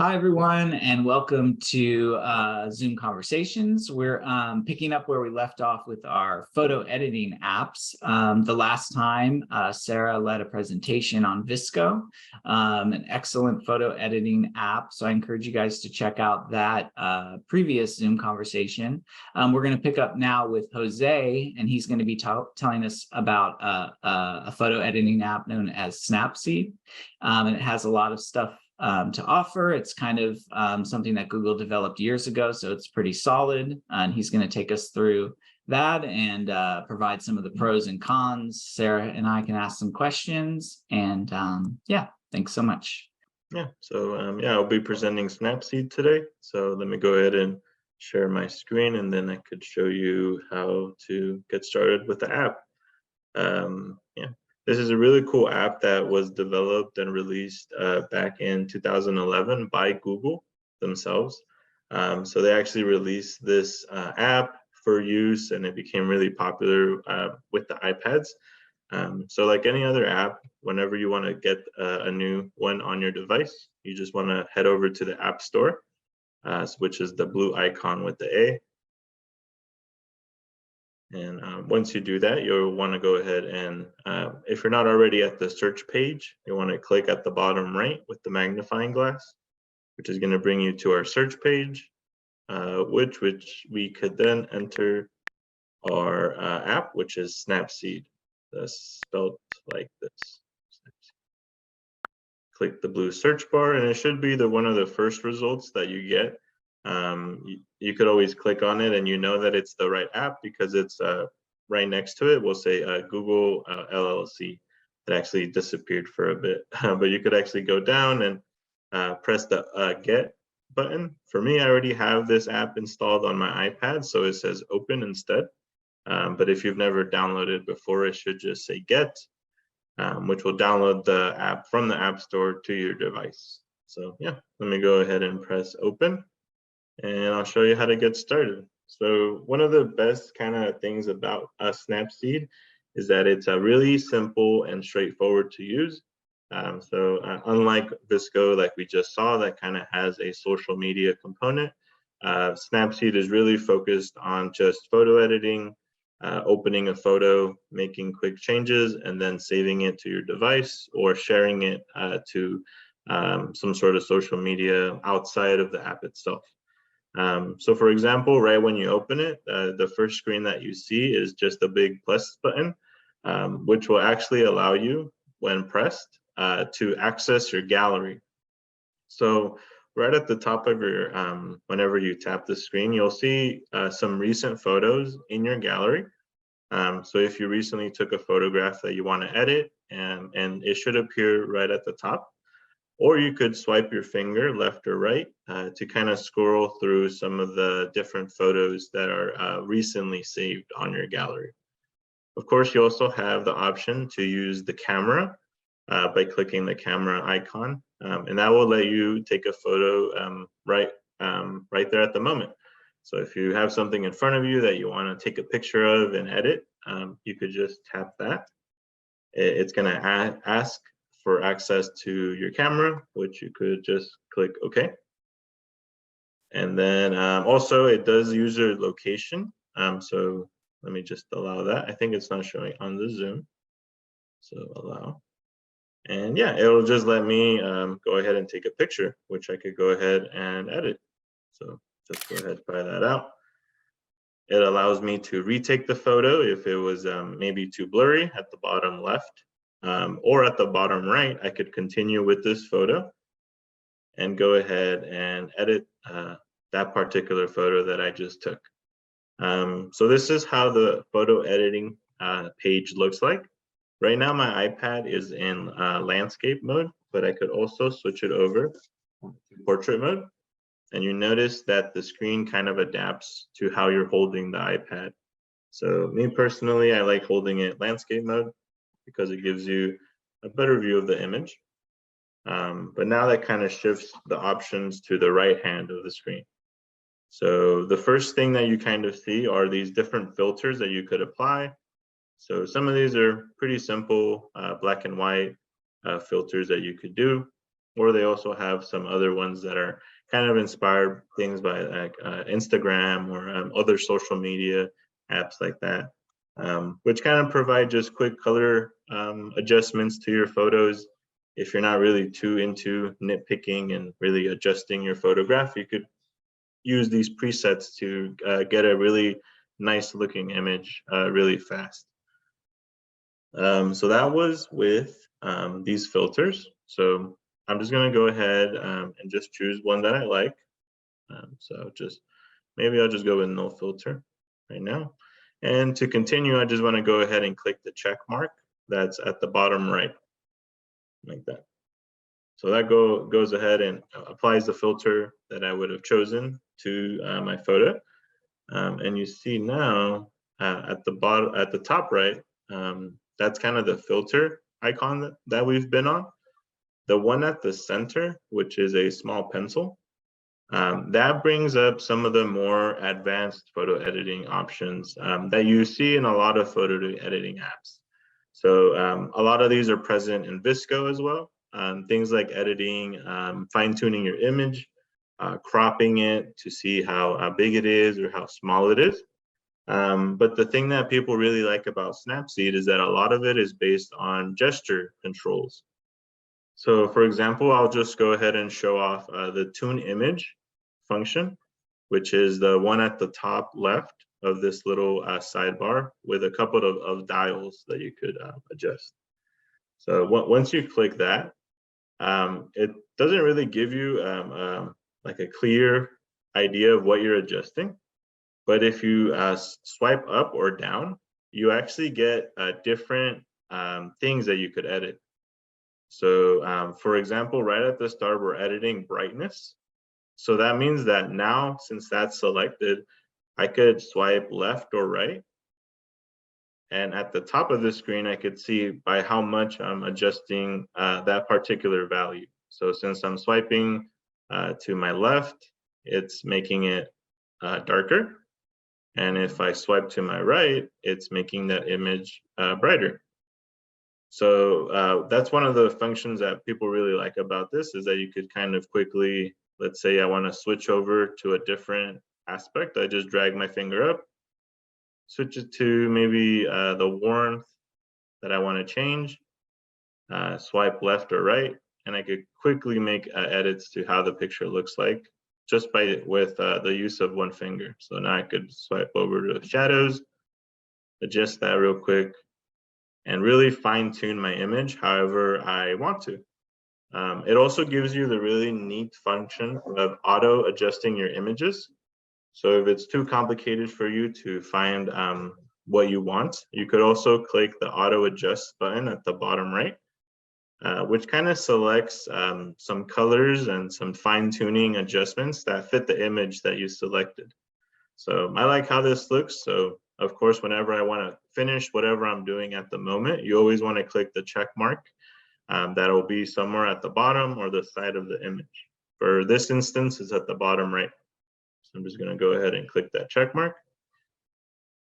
Hi, everyone, and welcome to Zoom Conversations. We're picking up where we left off with our photo editing apps. The last time, Sarah led a presentation on Visco, an excellent photo editing app. So I encourage you guys to check out that previous Zoom conversation. We're going to pick up now with Jose, and he's going to be telling us about a photo editing app known as Snapseed. And it has a lot of stuff to offer. It's kind of something that Google developed years ago, so it's pretty solid. And he's going to take us through that and provide some of the pros and cons. Sarah and I can ask some questions. And yeah, thanks so much. I'll be presenting Snapseed today. So let me go ahead and share my screen, and then I could show you how to get started with the app. This is a really cool app that was developed and released back in 2011 by Google themselves. So they actually released this app for use, and it became really popular with the iPads. So like any other app, whenever you want to get a new one on your device, you just want to head over to the App Store, which is the blue icon with the A. And once you do that, you'll want to go ahead and, if you're not already at the search page, you want to click at the bottom right with the magnifying glass, which is going to bring you to our search page, which we could then enter our app, which is Snapseed. That's spelled like this. Click the blue search bar, and it should be one of the first results that you get. You could always click on it and you know that it's the right app because it's right next to it will say Google LLC. It actually disappeared for a bit, but you could actually go down and press the get button. For me, I already have this app installed on my iPad, so it says open instead. But if you've never downloaded before, it should just say get, which will download the app from the App Store to your device. So yeah, let me go ahead and press open, and I'll show you how to get started. So one of the best kind of things about Snapseed is that it's really simple and straightforward to use. Unlike Visco, like we just saw, that kind of has a social media component, Snapseed is really focused on just photo editing, opening a photo, making quick changes, and then saving it to your device or sharing it to some sort of social media outside of the app itself. So for example, right when you open it, the first screen that you see is just a big plus button, which will actually allow you, when pressed, to access your gallery. So right at the top of your, whenever you tap the screen, you'll see some recent photos in your gallery. So if you recently took a photograph that you want to edit, and it should appear right at the top. Or you could swipe your finger left or right to kind of scroll through some of the different photos that are recently saved on your gallery. Of course, you also have the option to use the camera by clicking the camera icon, and that will let you take a photo right there at the moment. So if you have something in front of you that you want to take a picture of and edit, you could just tap that. It's going to ask for access to your camera, which you could just click OK. And then also it does user location. So let me just allow that. I think it's not showing on the Zoom. So allow. And yeah, it'll just let me go ahead and take a picture, which I could go ahead and edit. So just go ahead and try that out. It allows me to retake the photo if it was maybe too blurry at the bottom left. Or at the bottom right, I could continue with this photo and go ahead and edit that particular photo that I just took. So this is how the photo editing page looks like. Right now, my iPad is in landscape mode, but I could also switch it over to portrait mode. And you notice that the screen kind of adapts to how you're holding the iPad. So me personally, I like holding it landscape mode because it gives you a better view of the image. But now that kind of shifts the options to the right hand of the screen. So the first thing that you kind of see are these different filters that you could apply. So some of these are pretty simple black and white filters that you could do. or they also have some other ones that are kind of inspired things by like Instagram or other social media apps like that, which kind of provide just quick color adjustments to your photos. If you're not really too into nitpicking and really adjusting your photograph, you could use these presets to get a really nice looking image really fast. So that was with these filters. So I'm just gonna go ahead and just choose one that I like. So maybe I'll just go with no filter right now. And to continue, I just wanna go ahead and click the check mark that's at the bottom right, like that. So that goes ahead and applies the filter that I would have chosen to my photo. And you see now at the top right, that's kind of the filter icon that we've been on. The one at the center, which is a small pencil, that brings up some of the more advanced photo editing options that you see in a lot of photo editing apps. So a lot of these are present in VSCO as well. Things like editing, fine-tuning your image, cropping it to see how big it is or how small it is. But the thing that people really like about Snapseed is that a lot of it is based on gesture controls. So for example, I'll just go ahead and show off the tune image function, which is the one at the top left of this little sidebar with a couple of dials that you could adjust. So once you click that, it doesn't really give you like a clear idea of what you're adjusting. But if you swipe up or down, you actually get different things that you could edit. So for example, right at the start, we're editing brightness. So that means that now, since that's selected, I could swipe left or right. And at the top of the screen, I could see by how much I'm adjusting that particular value. So since I'm swiping to my left, it's making it darker. And if I swipe to my right, it's making that image brighter. So that's one of the functions that people really like about this, is that you could kind of quickly, let's say I want to switch over to a different aspect. I just drag my finger up, switch it to maybe the warmth that I want to change, swipe left or right, and I could quickly make edits to how the picture looks like just with the use of one finger. So now I could swipe over to shadows, adjust that real quick, and really fine tune my image however I want to. It also gives you the really neat function of auto adjusting your images. So if it's too complicated for you to find what you want, you could also click the auto adjust button at the bottom right, which kind of selects some colors and some fine tuning adjustments that fit the image that you selected. So I like how this looks. So of course, whenever I want to finish whatever I'm doing at the moment, you always want to click the check mark. That'll be somewhere at the bottom or the side of the image. For this instance, it's at the bottom right. So I'm just going to go ahead and click that check mark.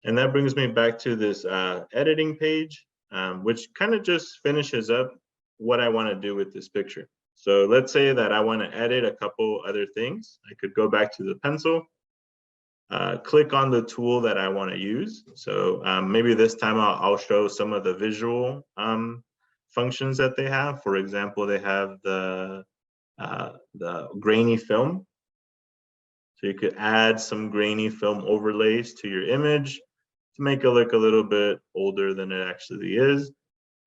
And that brings me back to this editing page, which kind of just finishes up what I want to do with this picture. So let's say that I want to edit a couple other things. I could go back to the pencil, click on the tool that I want to use. So maybe this time I'll show some of the visual functions that they have. For example, they have the grainy film. So you could add some grainy film overlays to your image to make it look a little bit older than it actually is.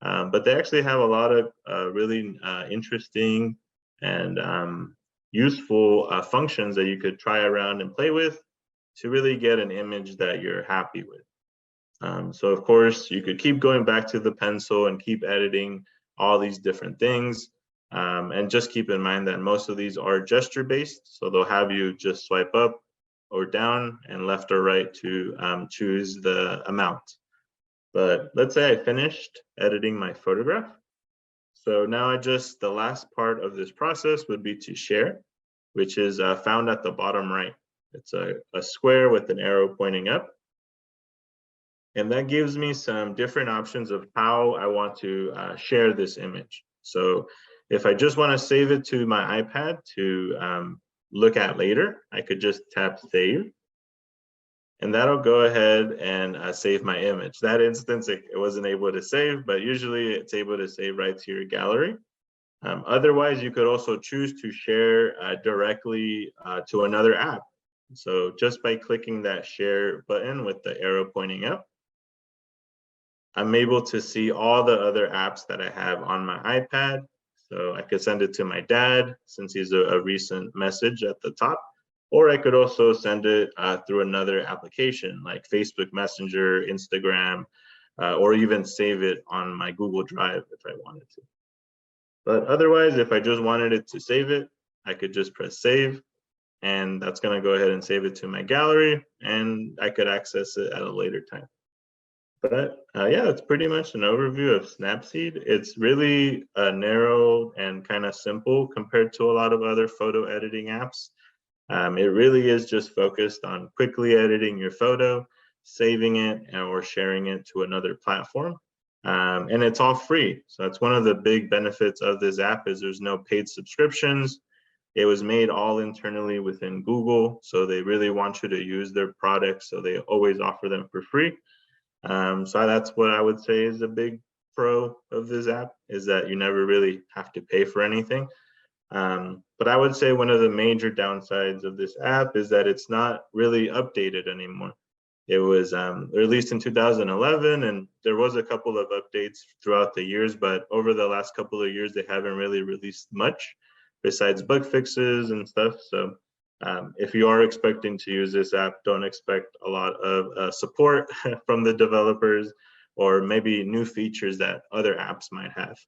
But they actually have a lot of really interesting and useful functions that you could try around and play with to really get an image that you're happy with. So of course, you could keep going back to the pencil and keep editing all these different things. And just keep in mind that most of these are gesture based. So they'll have you just swipe up or down and left or right to choose the amount. But let's say I finished editing my photograph. So now the last part of this process would be to share, which is found at the bottom right. It's a square with an arrow pointing up. And that gives me some different options of how I want to share this image. So If I just want to save it to my iPad to look at later, I could just tap save. And that'll go ahead and save my image. That instance, it wasn't able to save, but usually it's able to save right to your gallery. Otherwise, you could also choose to share directly to another app. So just by clicking that share button with the arrow pointing up, I'm able to see all the other apps that I have on my iPad. So I could send it to my dad since he's a recent message at the top, or I could also send it through another application like Facebook Messenger, Instagram, or even save it on my Google Drive if I wanted to. But otherwise, if I just wanted it to save it, I could just press save, and that's going to go ahead and save it to my gallery, and I could access it at a later time. But yeah, that's pretty much an overview of Snapseed. It's really narrow and kind of simple compared to a lot of other photo editing apps. It really is just focused on quickly editing your photo, saving it, or sharing it to another platform. And it's all free. So that's one of the big benefits of this app is there's no paid subscriptions. It was made all internally within Google. So they really want you to use their products. So they always offer them for free. So that's what I would say is a big pro of this app is that you never really have to pay for anything. But I would say one of the major downsides of this app is that it's not really updated anymore. It was released in 2011, and there was a couple of updates throughout the years, but over the last couple of years, they haven't really released much besides bug fixes and stuff. So if you are expecting to use this app, don't expect a lot of support from the developers or maybe new features that other apps might have.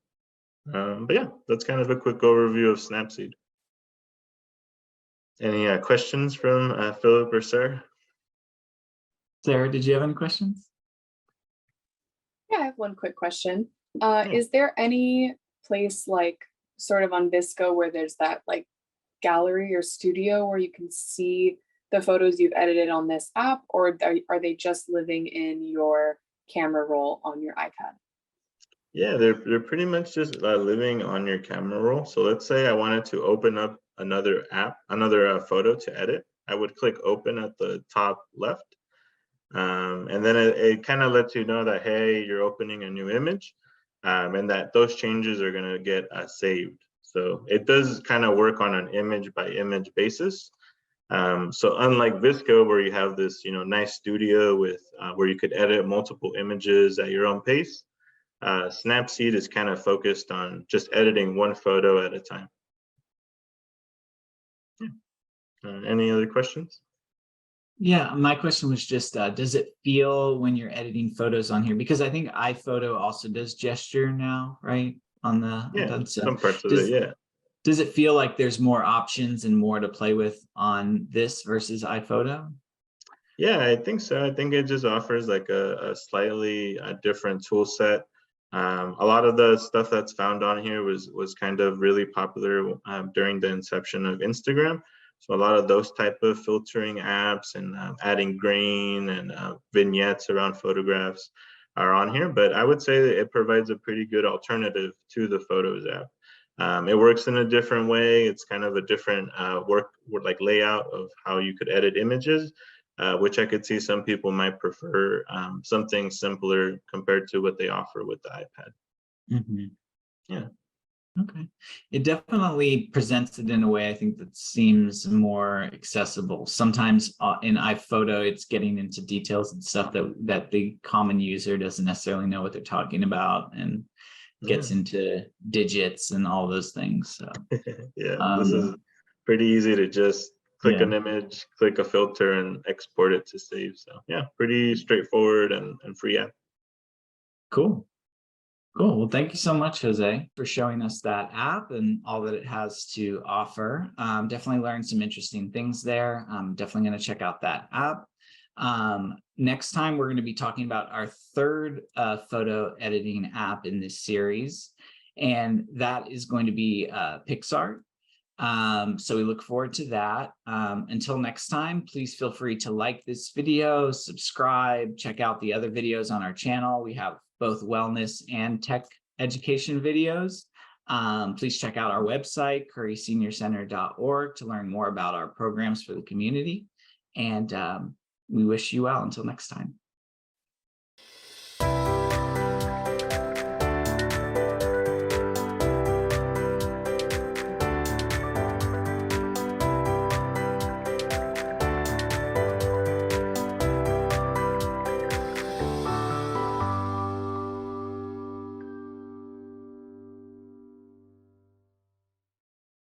But yeah, that's kind of a quick overview of Snapseed. Any questions from Philip or Sarah? Sarah, did you have any questions? Yeah, I have one quick question. Is there any place like sort of on Visco where there's that like gallery or studio where you can see the photos you've edited on this app, or are they just living in your camera roll on your iPad? Yeah, they're pretty much just living on your camera roll. So let's say I wanted to open up another app, another photo to edit. I would click open at the top left. And then it kind of lets you know that, hey, you're opening a new image and that those changes are going to get saved. So it does kind of work on an image by image basis. So unlike Visco, where you have this, nice studio with where you could edit multiple images at your own pace, Snapseed is kind of focused on just editing one photo at a time. Yeah. Any other questions? Yeah, my question was just, does it feel when you're editing photos on here? Because I think iPhoto also does gesture now, right? On the Yeah, some parts of it, yeah. Does it feel like there's more options and more to play with on this versus iPhoto? Yeah, I think so. I think it just offers like a slightly different tool set. A lot of the stuff that's found on here was kind of really popular during the inception of Instagram. So a lot of those type of filtering apps and adding grain and vignettes around photographs are on here. But I would say that it provides a pretty good alternative to the Photos app. It works in a different way. It's kind of a different like layout of how you could edit images, which I could see some people might prefer something simpler compared to what they offer with the iPad. Mm-hmm. Yeah. Okay. It definitely presents it in a way I think that seems more accessible. Sometimes in iPhoto, it's getting into details and stuff that the common user doesn't necessarily know what they're talking about and gets into digits and all those things. So yeah, this is pretty easy to just click an image, click a filter, and export it to save. So yeah, pretty straightforward and free app. Cool. Cool. Well, thank you so much, Jose, for showing us that app and all that it has to offer. Definitely learned some interesting things there. I'm definitely going to check out that app. Next time, we're going to be talking about our third photo editing app in this series, and that is going to be PixArt. So we look forward to that. Until next time, please feel free to like this video, subscribe, check out the other videos on our channel. We have both wellness and tech education videos. Please check out our website, curryseniorcenter.org, to learn more about our programs for the community. And we wish you well until next time.